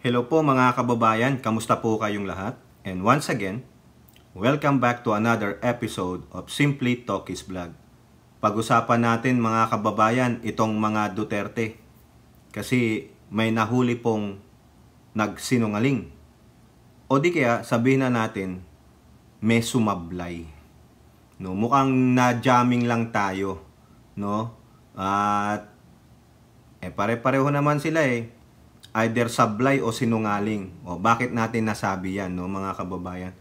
Hello po mga kababayan, kamusta po kayong lahat? And once again, welcome back to another episode of Simply Talkies Vlog. Pag-usapan natin mga kababayan itong mga Duterte kasi may nahuli pong nagsinungaling. O di kaya sabihin na natin may sumablay. No, mukhang na-jamming lang tayo, no? At pare-pareho naman sila either sablay o sinungaling. O bakit natin nasabi yan, no, mga kababayan?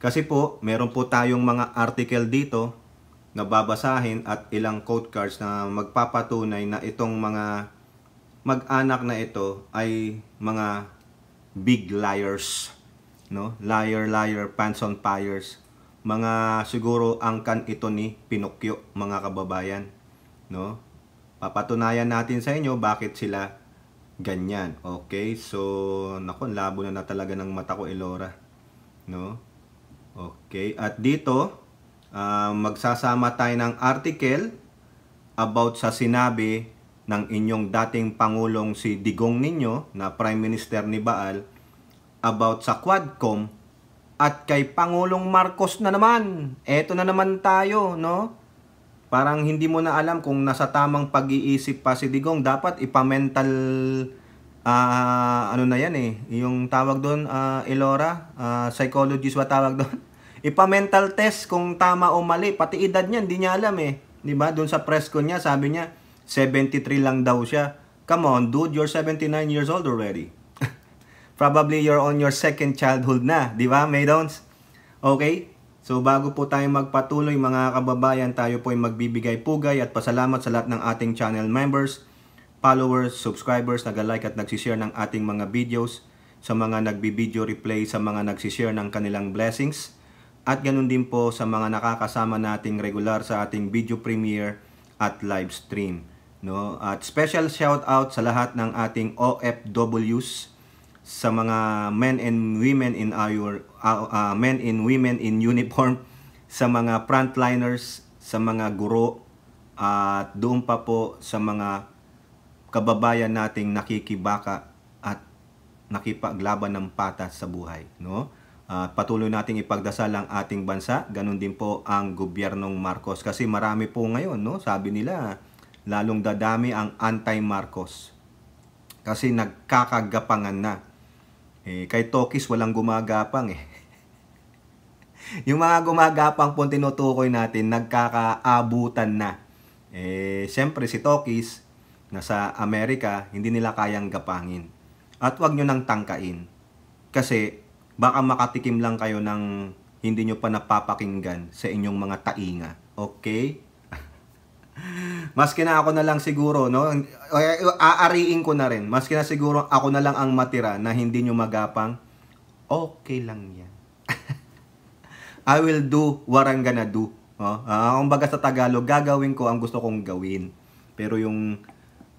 Kasi po, meron po tayong mga article dito na babasahin at ilang quote cards na magpapatunay na itong mga mag-anak na ito ay mga big liars, no? Liar, pants on fires. Mga siguro angkan ito ni Pinocchio, mga kababayan, no? Papatunayan natin sa inyo bakit sila ganyan. Okay, so naku, labo na talaga ng mata ko, Elora, no? Okay, at dito magsasama tayo ng article about sa sinabi ng inyong dating Pangulong si Digong ninyo na Prime Minister ni Baal about sa Quadcom at kay Pangulong Marcos na naman. Eto na naman tayo, no? Parang hindi mo na alam kung nasa tamang pag-iisip pa si Digong. Dapat ipamental ano na yan yung tawag doon, Elora, psychologist ba tawag doon? Ipa-mental test kung tama o mali. Pati edad niya, hindi niya alam di ba? Doon sa press con niya, sabi niya 73 lang daw siya. Come on dude, you're 79 years old already. Probably you're on your second childhood na, di ba, Maidons? Okay? So bago po tayo magpatuloy mga kababayan, tayo po ay magbibigay pugay at pasalamat sa lahat ng ating channel members, followers, subscribers, nag-like at nagsishare ng ating mga videos, sa mga nagbi-video replay, sa mga nagsishare ng kanilang blessings, at ganun din po sa mga nakakasama nating regular sa ating video premiere at live stream, no? At special shout out sa lahat ng ating OFWs, sa mga men and women in women in uniform, sa mga frontliners, sa mga guro, at doon pa po sa mga kababayan nating nakikibaka at nakipaglaban ng patas sa buhay, no? Patuloy nating ipagdasal ang ating bansa, ganun din po ang gobyernong Marcos kasi marami po ngayon, no? Sabi nila lalong dadami ang anti-Marcos kasi nagkakagapangan na. Kay Tokis walang gumagapang Yung mga gumagapang po tinutukoy natin, nagkakaabutan na. Siyempre si Tokis nasa Amerika, hindi nila kayang gapangin. At wag nyo nang tangkain. Kasi baka makatikim lang kayo ng hindi nyo pa napapakinggan sa inyong mga tainga. Okay? Maski na ako na lang siguro, no? Aariin ko na rin. Maski na siguro ako na lang ang matira na hindi nyo magapang, okay lang yan. I will do what I'm gonna do. Kumbaga sa Tagalog, gagawin ko ang gusto kong gawin. Pero yung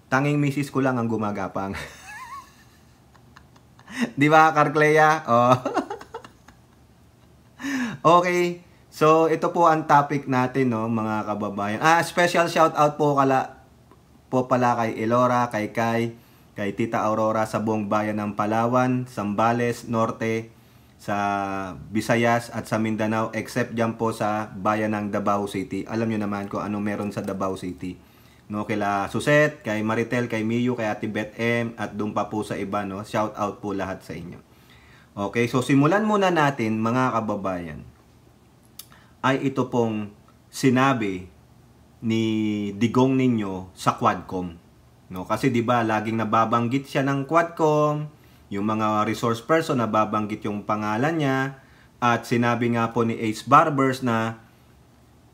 tanging misis ko lang ang gumagapang. Di ba, Carclea? Okay. So, ito po ang topic natin, no, mga kababayan. Special shout out po pala kay Elora, kay Kai, kay Tita Aurora sa buong bayan ng Palawan, Zambales, Norte, sa Visayas at sa Mindanao, except dyan po sa bayan ng Davao City. Alam nyo naman kung ano meron sa Davao City. No, kila Suset, kay Maritel, kay Miyu, kay Ate Beth M, at doon pa po sa iba, no. Shout out po lahat sa inyo. Okay, so simulan muna natin, mga kababayan. Ay ito pong sinabi ni Digong ninyo sa Quadcom, no? Kasi 'di ba laging nababanggit siya ng Quadcom, yung mga resource person nababanggit yung pangalan niya, at sinabi nga po ni Ace Barbers na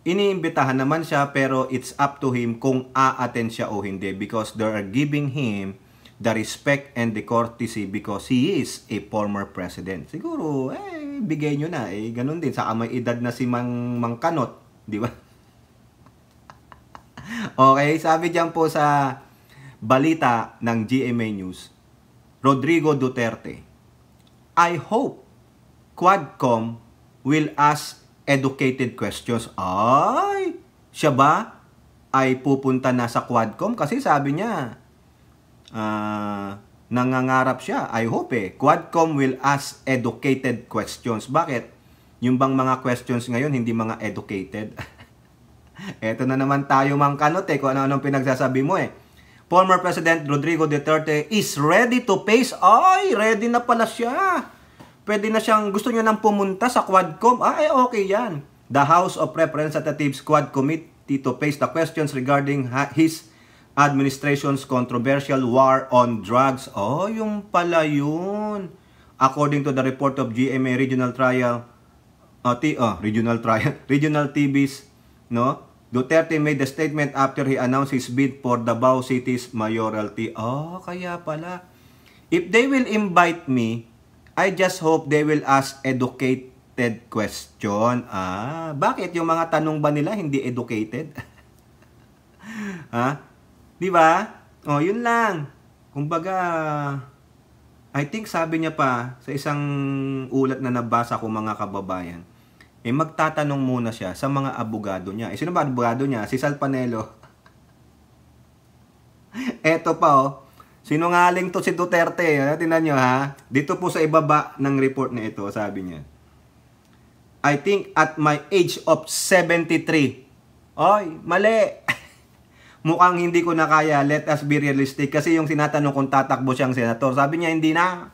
iniimbitahan naman siya pero it's up to him kung a-attend siya o hindi because they are giving him the respect and the courtesy because he is a former president. Siguro bigay nyo na ganun din, saka may edad na si Mang Kanot, di ba? Okay, sabi diyan po sa balita ng GMA News, Rodrigo Duterte, I hope Quadcom will ask educated questions. Ay, siya ba ay pupunta na sa Quadcom? Kasi sabi niya, nangangarap siya. I hope Quadcom will ask educated questions. Bakit? Yung bang mga questions ngayon, hindi mga educated? Eto na naman tayo mang kanot kung ano-anong pinagsasabi mo Former President Rodrigo Duterte is ready to face. Ay, ready na pala siya. Pwede na siyang, gusto niya nang pumunta sa Quadcom. Ay, okay yan. The House of Representatives Quad Committee to face the questions regarding his administration's controversial war on drugs. Oh, yung pala yun. According to the report of GMA Regional TV's, no? Duterte made the statement after he announced his bid for Davao City's mayoralty. Oh, kaya pala. If they will invite me, I just hope they will ask educated question. Bakit yung mga tanong ba nila hindi educated? Di ba? Yun lang. Kumbaga, I think sabi niya pa sa isang ulat na nabasa ko mga kababayan, magtatanong muna siya sa mga abogado niya. Sino ba abogado niya? Si Sal Panelo. Eto pa sinungaling to si Duterte. Tingnan nyo Dito po sa ibaba ng report na ito, sabi niya, I think at my age of 73. Oy, mali. Mukhang hindi ko na kaya, let us be realistic. Kasi yung sinatanong kung tatakbo siyang senator, sabi niya hindi na.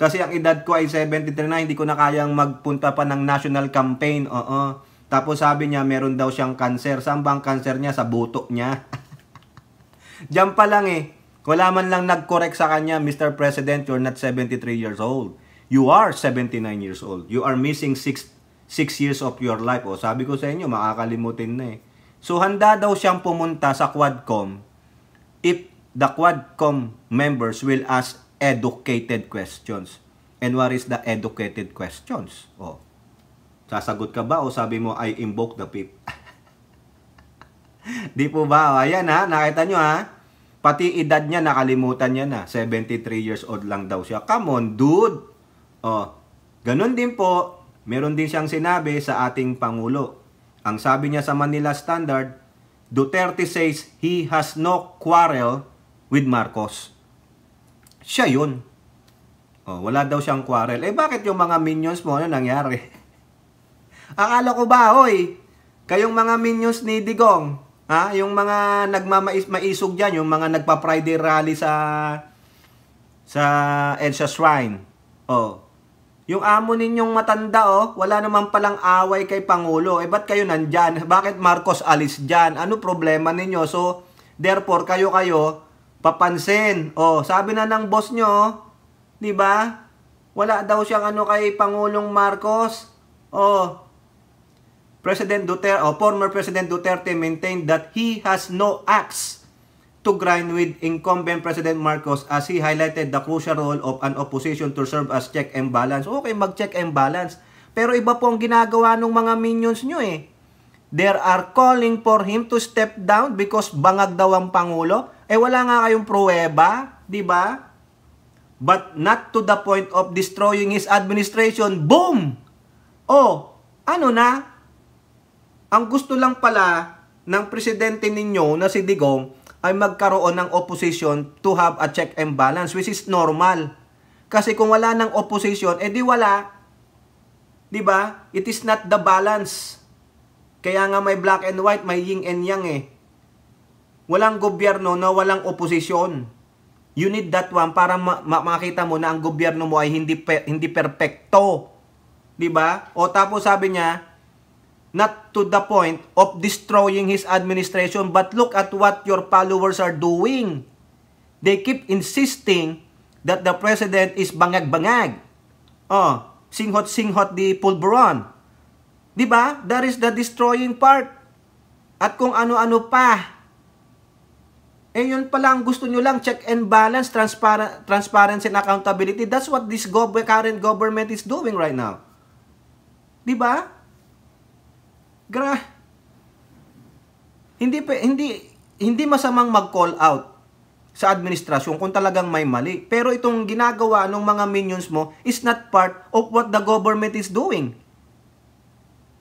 Kasi ang edad ko ay 73 na, hindi ko na kayang magpunta pa ng national campaign. Tapos sabi niya meron daw siyang cancer. Saan ba ang cancer niya? Sa buto niya. Diyan pa lang wala man lang nag-correct sa kanya, Mr. President, you're not 73 years old. You are 79 years old. You are missing 6 years of your life. Sabi ko sa inyo, makakalimutin na So, handa daw siyang pumunta sa Quadcom if the Quadcom members will ask educated questions. And what is the educated questions? Sasagot ka ba o sabi mo, I invoke the PIP? Di po ba? Ayan nakita nyo Pati edad niya, nakalimutan niya na. 73 years old lang daw siya. Come on, dude! Ganun din po, meron din siyang sinabi sa ating Pangulo. Ang sabi niya sa Manila Standard, Duterte says he has no quarrel with Marcos. Siya yun. Wala daw siyang quarrel. Bakit yung mga minions mo, ano nangyari? Akala ko ba, kayong mga minions ni Digong, yung mga nagmamaisog dyan, yung mga nagpa-Friday rally sa EDSA Shrine. Yung amo ninyong matanda, wala naman palang away kay Pangulo. Ba't kayo nandyan? Bakit Marcos alis dyan? Ano problema ninyo? So, therefore, kayo, papansin. Sabi na ng boss nyo, di ba? Wala daw siyang kay Pangulong Marcos. Former President Duterte maintained that he has no axe to grind with incumbent President Marcos as he highlighted the crucial role of an opposition to serve as check and balance. Okay, mag-check and balance. Pero iba po ang ginagawa ng mga minions nyo They are calling for him to step down because bangag daw ang Pangulo. Wala nga kayong pruweba, di ba? But not to the point of destroying his administration. Boom! Ano na? Ang gusto lang pala ng presidente ninyo na si Digong ay magkaroon ng opposition to have a check and balance, which is normal. Kasi kung wala ng opposition, di wala. Diba? It is not the balance. Kaya nga may black and white, may yin and yang Walang gobyerno na walang opposition. You need that one para makita mo na ang gobyerno mo ay hindi perpekto. Diba? Tapos sabi niya, not to the point of destroying his administration, but look at what your followers are doing. They keep insisting that the president is bangag-bangag. Singhot-singhot di pulburon. Diba? That is the destroying part. At kung ano-ano pa. Yun pala ang gusto nyo lang, check and balance, transparency and accountability. That's what this current government is doing right now. Diba? Hindi masamang mag-call out sa administrasyon kung talagang may mali. Pero itong ginagawa ng mga minions mo is not part of what the government is doing.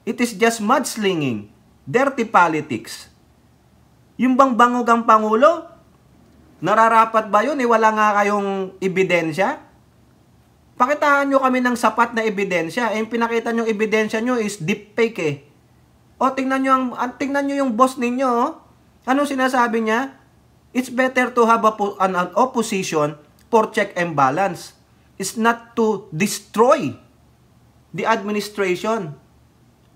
It is just mudslinging, dirty politics. Yung bang bangog ang Pangulo, Nararapat ba yun? Wala nga kayong ebidensya? Pakitaan nyo kami ng sapat na ebidensya. Yung pinakita nyo ebidensya nyo is deepfake eh. O, tingnan nyo yung boss ninyo. Anong sinasabi niya? It's better to have an opposition for check and balance. It's not to destroy the administration.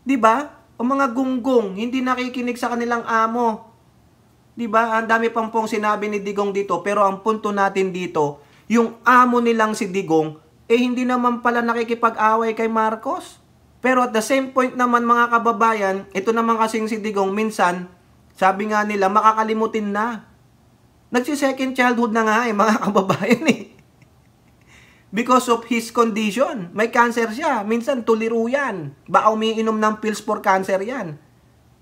Diba? O mga gunggong, hindi nakikinig sa kanilang amo. Diba? Ang dami pang pong sinabi ni Digong dito, pero ang punto natin dito, yung amo nilang si Digong, hindi naman pala nakikipag-away kay Marcos. Pero at the same point naman mga kababayan, ito naman kasing si Digong, minsan, sabi nga nila, makakalimutin na. Nagsi-second childhood na nga mga kababayan Because of his condition. May cancer siya. Minsan tuliro yan. Baka umiinom ng pills for cancer yan.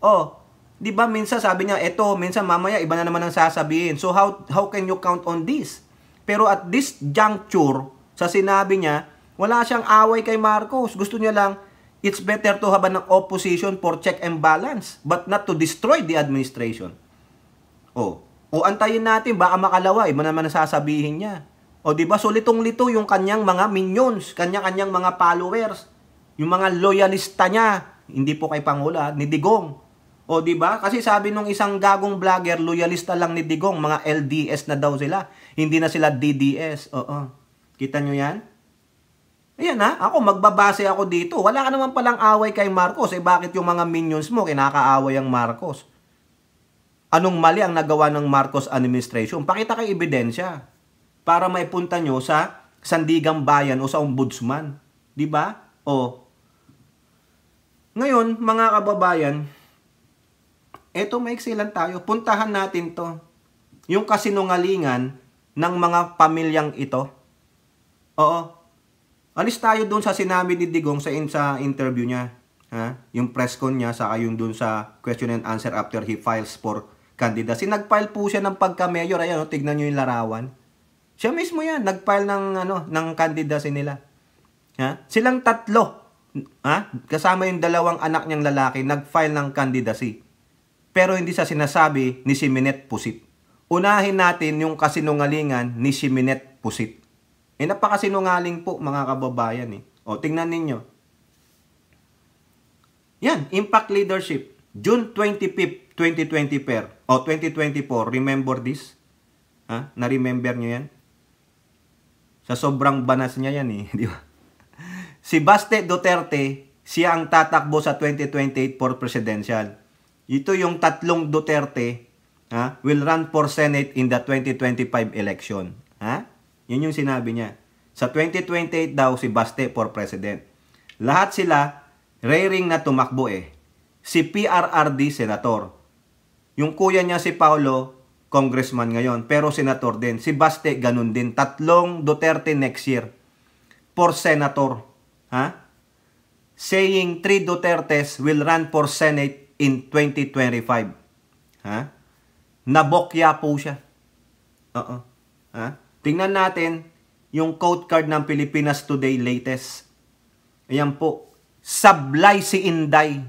Oh, di ba minsan sabi niya, eto, minsan mamaya iba na naman ang sasabihin. So how can you count on this? Pero at this juncture, sa sinabi niya, wala siyang away kay Marcos. Gusto niya lang, it's better to have an opposition for check and balance, but not to destroy the administration. O antayin natin, baka makalawa, iba naman ang sasabihin niya. O di ba, so litong-lito yung kanyang mga minions, kanyang mga followers, yung mga loyalista niya, hindi po kay Pangulo, ni Digong. O di ba? Kasi sabi nung isang gagong vlogger, loyalista lang ni Digong, mga LDS na daw sila, hindi na sila DDS. Oo. Kita nyo yan? Ayan ako magbabase ako dito. Wala ka naman palang away kay Marcos. Bakit yung mga minions mo kinakaaway ang Marcos? Anong mali ang nagawa ng Marcos administration? Pakita kay ebidensya para maipunta nyo sa Sandigang Bayan o sa Ombudsman. Diba? Ngayon, mga kababayan, eto maiksi lang tayo. Puntahan natin to. Yung kasinungalingan ng mga pamilyang ito. Alis tayo dun sa sinabi ni Digong sa interview niya. Yung press con niya, saka yung dun sa question and answer after he files for candidacy. Nag-file po siya ng pagka-mayor. Ayan, tignan nyo yung larawan. Siya mismo yan, nag-file ng candidacy nila. Silang tatlo, kasama yung dalawang anak niyang lalaki, nag-file ng candidacy. Pero hindi sa sinasabi ni si Minette Pusit. Unahin natin yung kasinungalingan ni si Minette Pusit. Napakasinungaling po mga kababayan tingnan ninyo. Yan, Impact Leadership. June 25, 2024. 2024, remember this? Na-remember nyo yan? Sa sobrang banas niya yan di ba? Si Baste Duterte, siya ang tatakbo sa 2028 for presidential. Ito yung tatlong Duterte will run for Senate in the 2025 election. Yun yung sinabi niya. Sa 2028 daw si Baste for president. Lahat sila raring na tumakbo Si PRRD, senator. Yung kuya niya si Paulo, congressman ngayon, pero senator din. Si Baste, ganun din. Tatlong Duterte next year for senator. Saying 3 Dutertes will run for Senate in 2025. Nabokya po siya. Tingnan natin yung quote card ng Pilipinas Today latest. Ayan po. Sablay si Inday.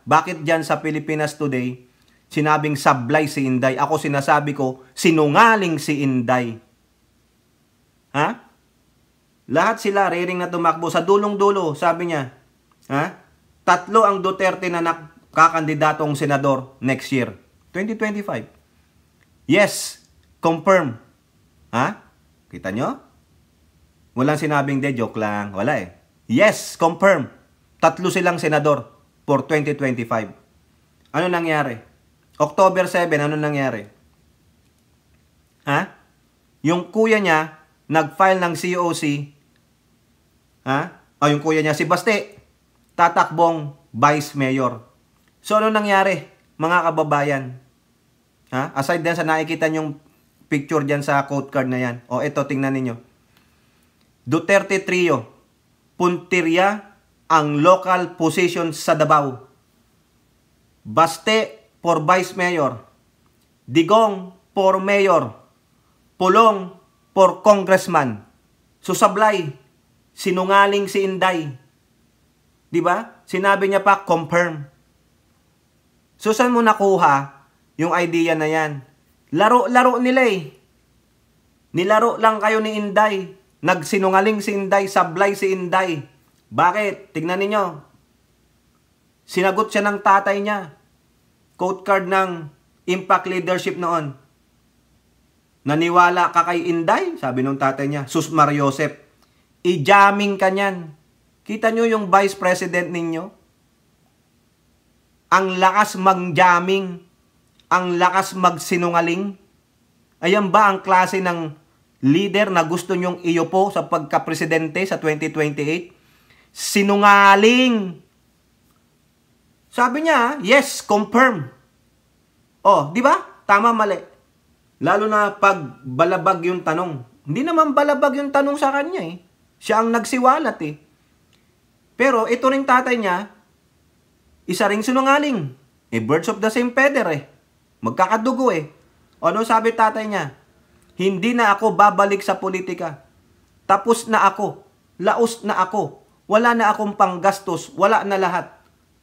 Bakit dyan sa Pilipinas Today sinabing sablay si Inday? Ako sinasabi ko, sinungaling si Inday. Lahat sila raring na tumakbo. Sa dulong-dulo, sabi niya, tatlo ang Duterte na nakakandidatong senador next year. 2025. Yes, confirm. Kita nyo? Walang sinabing joke lang. Wala Yes, confirm. Tatlo silang senador for 2025. Ano nangyari? October 7, ano nangyari? Yung kuya niya, nag-file ng COC. Yung kuya niya, si Baste, tatakbong vice mayor. So, ano nangyari, mga kababayan? Aside din sa nakikita nyong picture dyan sa quote card na yan. Ito, tingnan ninyo. Duterte Trio, puntirya ang local position sa Davao. Baste for Vice Mayor. Digong for Mayor. Pulong for Congressman. Susablay, sinungaling si Inday. Diba? Sinabi niya pa, confirm. So, saan mo nakuha yung idea na yan? Laro-laro nila eh. Nilaro lang kayo ni Inday. Nagsinungaling si Inday, sablay si Inday. Bakit? Tignan ninyo. Sinagot siya ng tatay niya. Quote card ng Impact Leadership noon. Naniwala ka kay Inday? Sabi nung tatay niya. Sus Mariosep, i-jamming ka niyan. Kita nyo yung vice president ninyo? Ang lakas mag-jamming. Ang lakas magsinungaling. Ayan ba ang klase ng leader na gusto nyong iupo sa pagka-presidente sa 2028? Sinungaling. Sabi niya, yes, confirm. Oh, di ba? Tama, mali. Lalo na pag balabag yung tanong. Hindi naman balabag yung tanong sa kanya eh. Siya ang nagsiwalat eh. Pero ito ring tatay niya, isa ring sinungaling. Eh, birds of the same feather eh. Magkakadugo eh. Ano sabi tatay niya? Hindi na ako babalik sa politika. Tapos na ako. Laos na ako. Wala na akong panggastos. Wala na lahat.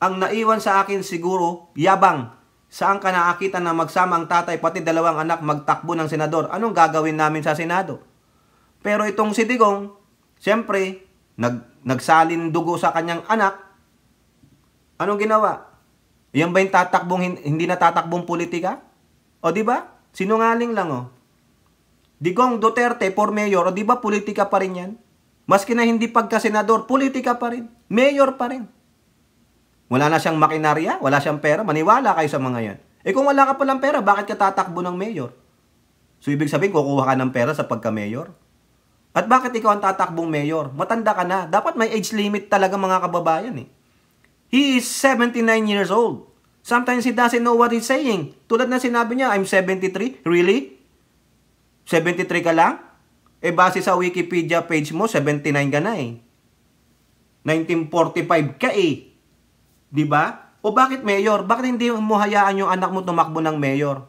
Ang naiwan sa akin siguro, yabang. Saan ka nakakita na magsama ang tatay pati dalawang anak magtakbo ng senador? Anong gagawin namin sa Senado? Pero itong si Digong, siyempre, nagsalin dugo sa kanyang anak. Anong ginawa? Yan ba yung tatakbong, hindi na tatakbong politika? O di ba? Sinungaling lang oh. Digong Duterte for mayor, o di ba politika pa rin yan? Maski na hindi pagka-senador, politika pa rin. Mayor pa rin. Wala na siyang makinarya, wala siyang pera, maniwala kayo sa mga yan. Eh kung wala ka palang pera, bakit ka tatakbo ng mayor? So ibig sabihin, kukuha ka ng pera sa pagka-mayor? At bakit ikaw ang tatakbong mayor? Matanda ka na. Dapat may age limit talaga mga kababayan eh. He is 79 years old. Sometimes he doesn't know what he's saying. Tulad na sinabi niya, I'm 73. Really? 73 ka lang? Eh base sa Wikipedia page mo, 79 ka na eh. 1945 ka eh. Diba? O bakit mayor? Bakit hindi mo hayaan yung anak mo tumakbo ng mayor?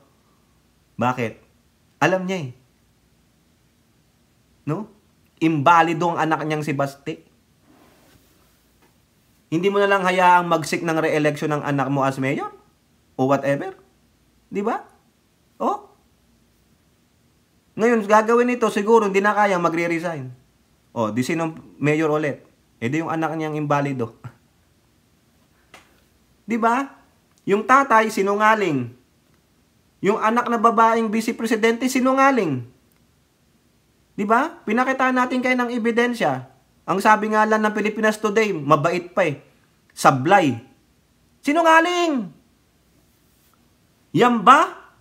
Bakit? Alam niya eh. No? Imbalido ang anak niyang si Basti. Hindi mo na lang hayaang magsik ng re-election ng anak mo as mayor? O whatever? Di ba? Oh? Ngayon, gagawin ito, siguro hindi na kayang magre-resign. O, di sinong mayor ulit? E di yung anak niyang imbalido. Di ba? Yung tatay, sinungaling. Yung anak na babaeng vice-presidente, sinungaling. Di ba? Pinakitaan natin kayo ng ebidensya. Ang sabi nga lang ng Pilipinas Today, mabait pa eh. Sablay. Sinungaling! Yan ba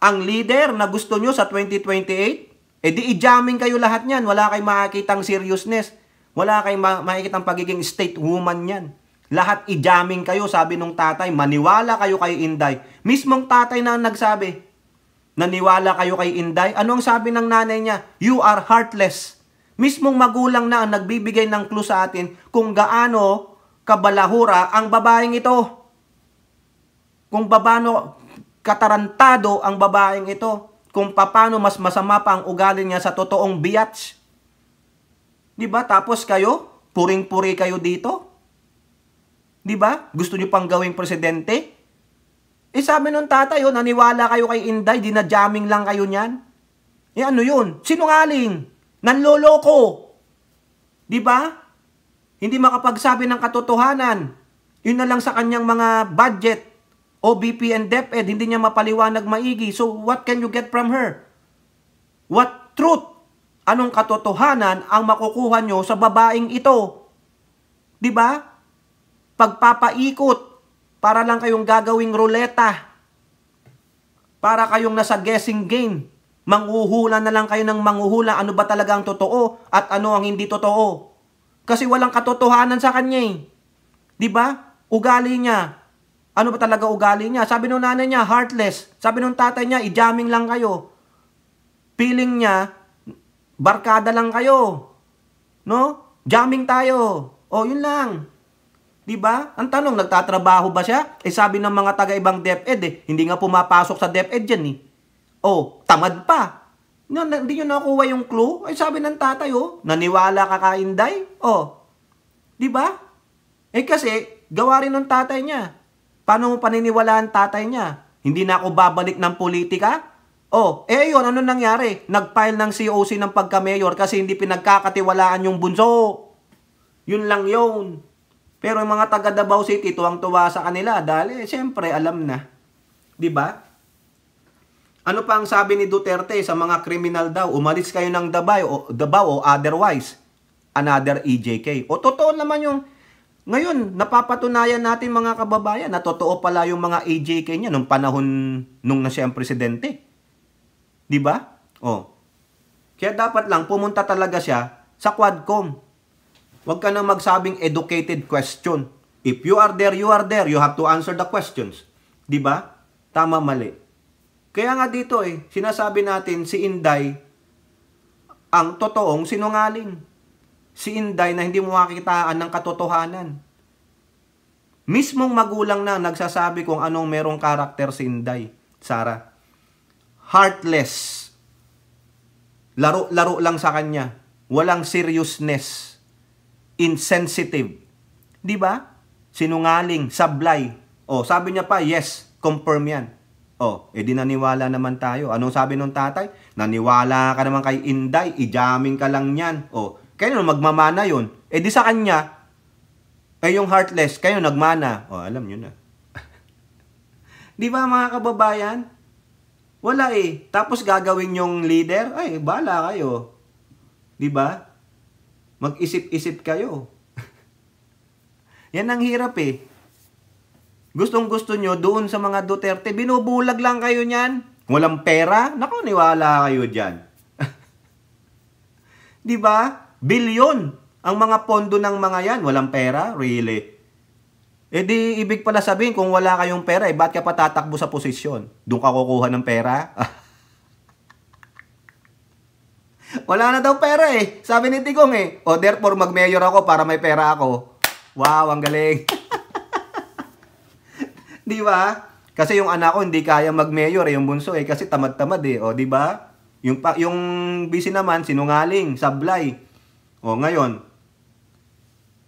ang leader na gusto nyo sa 2028? Eh di i-jamming kayo lahat niyan. Wala kayong makikitang seriousness. Wala kayong makikitang pagiging state woman yan. Lahat i-jamming kayo, sabi nung tatay. Maniwala kayo kay Inday. Mismong tatay na nagsabi. Naniwala kayo kay Inday. Ano ang sabi ng nanay niya? You are heartless. Mismong magulang na ang nagbibigay ng clue sa atin kung gaano kabalahura ang babaeng ito. Kung paano katarantado ang babaeng ito. Kung paano mas masama pa ang ugali niya sa totoong biatch. Diba? Tapos kayo, puring-puri kayo dito. Diba? Gusto niyo pang gawing presidente? Eh sabi nung tatay, oh, naniwala kayo kay Inday, dinajamming lang kayo niyan. Eh ano yun? Sinungaling. Nanloloko. Diba? Hindi makapagsabi ng katotohanan. Yun na lang sa kanyang mga budget. OBP and DepEd, hindi niya mapaliwanag maigi. So what can you get from her? What truth? Anong katotohanan ang makukuha nyo sa babaeng ito? Diba? Pagpapaikot. Para lang kayong gagawing ruleta. Para kayong nasa guessing game. Manghuhula na lang kayo ng manghuhula. Ano ba talaga ang totoo at ano ang hindi totoo. Kasi walang katotohanan sa kanya eh. Diba? Ugali niya. Ano ba talaga ugali niya? Sabi nung nanay niya, heartless. Sabi nung tatay niya, i-jamming lang kayo. Feeling niya, barkada lang kayo. No? Jamming tayo. O, yun lang. Diba? Ang tanong, nagtatrabaho ba siya? Eh sabi ng mga taga-ibang DepEd eh, hindi nga pumapasok sa DepEd dyan eh. Oh, tamad pa. No, hindi nyo nakuha yung clue? Ay sabi ng tatay oh, naniwala ka kay Inday? Oh, diba? Eh kasi, gawa rin ng tatay niya. Paano mo paniniwalaan tatay niya? Hindi na ako babalik ng politika? Yun, ano nangyari? Nag-file ng COC ng pagka-mayor kasi hindi pinagkakatiwalaan yung bunso. Yun lang yun. Pero yung mga taga Davao City, tuwang-tuwa sa kanila dahil siyempre alam na. 'Di ba? Ano pa ang sabi ni Duterte sa mga kriminal daw? Umalis kayo ng Davao o otherwise another EJK. Totoo naman yung ngayon, napapatunayan natin mga kababayan na totoo pala yung mga EJK niya nung panahon nung na siya ang presidente. 'Di ba? Kaya dapat lang pumunta talaga siya sa Quadcom. Huwag ka nang magsabing educated question. If you are there, you are there. You have to answer the questions. 'Di ba? Tama, mali. Kaya nga dito sinasabi natin si Inday ang totoong sinungaling. Si Inday na hindi mo makikitaan ng katotohanan. Mismong magulang na nagsasabi kung anong merong karakter si Inday, Sara. Heartless. Laro-laro lang sa kanya. Walang seriousness. Insensitive. 'Di ba? Sinungaling, sablay. Sabi niya pa, yes, confirm yan. Di naniwala naman tayo. Anong sabi nung tatay? Naniwala ka naman kay Inday, i-jamming ka lang yan. Kaya magmamana yun. Di sa kanya, yung heartless, kayo nagmana. Alam nyo na. Di ba mga kababayan? Wala Tapos gagawin yung leader, bala kayo. Di ba? Mag-isip-isip kayo. Yan ang hirap Gustong-gusto nyo doon sa mga Duterte, binubulag lang kayo niyan. Walang pera? Naku, niwala kayo dyan. Di ba? Bilyon ang mga pondo ng mga yan. Walang pera? Really? Di ibig pala sabihin, kung wala kayong pera, ba't ka pa tatakbo sa posisyon? Doon ka kukuha ng pera? Wala na daw pera Sabi ni Tigong therefore mag-mayor ako para may pera ako. Wow, ang galing. Di ba? Kasi yung anak ko hindi kaya mag-mayor yung bunso kasi tamad-tamad di ba? Yung busy naman sinungaling, sablay. Ngayon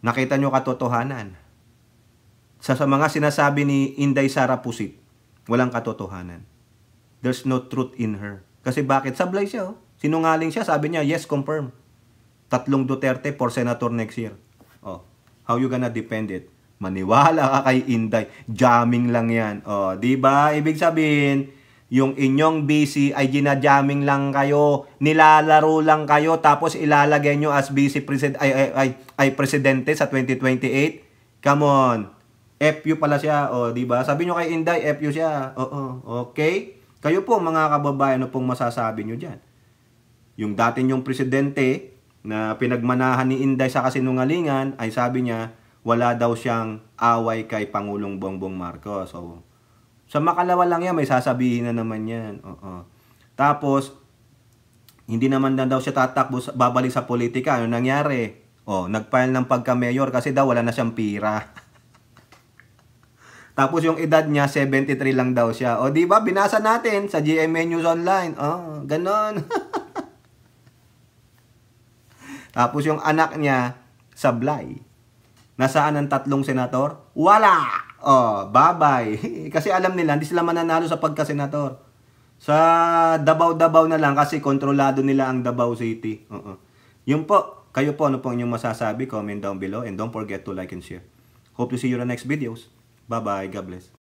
nakita nyo katotohanan. Sa mga sinasabi ni Inday Sara Pusit, walang katotohanan. There's no truth in her. Kasi bakit? Sablay siya Sinungaling siya, sabi niya, yes, confirm. 3 Duterte for senator next year. How you gonna defend it? Maniwala ka kay Inday. Jamming lang yan. Di ba? Ibig sabihin, yung inyong BC ay gina-jamming lang kayo. Nilalaro lang kayo. Tapos ilalagay nyo as BC presidente sa 2028. Come on. FU pala siya. Di ba? Sabi nyo kay Inday, FU siya. Okay? Kayo po, mga kababayan, ano pong masasabi nyo dyan? Yung dati nyong presidente na pinagmanahan ni Inday sa kasinungalingan ay sabi niya, wala daw siyang away kay Pangulong Bongbong Marcos. Sa makalawa lang yan, may sasabihin na naman yan. Tapos, hindi naman na daw siya tatakbo, babalik sa politika. Ano nangyari? Nag-file ng pagka-mayor kasi daw wala na siyang pira. Tapos yung edad niya, 73 lang daw siya. Di ba? Binasa natin sa GMA News Online. Ganon. Tapos yung anak niya, sablay. Nasaan ang 3 senator? Wala! Bye-bye. Kasi alam nila, hindi sila mananalo sa pagka-senator. Sa Davao-Davao na lang kasi kontrolado nila ang Davao City. Yun po. Kayo po, ano po inyong masasabi? Comment down below and don't forget to like and share. Hope to see you in the next videos. Bye-bye. God bless.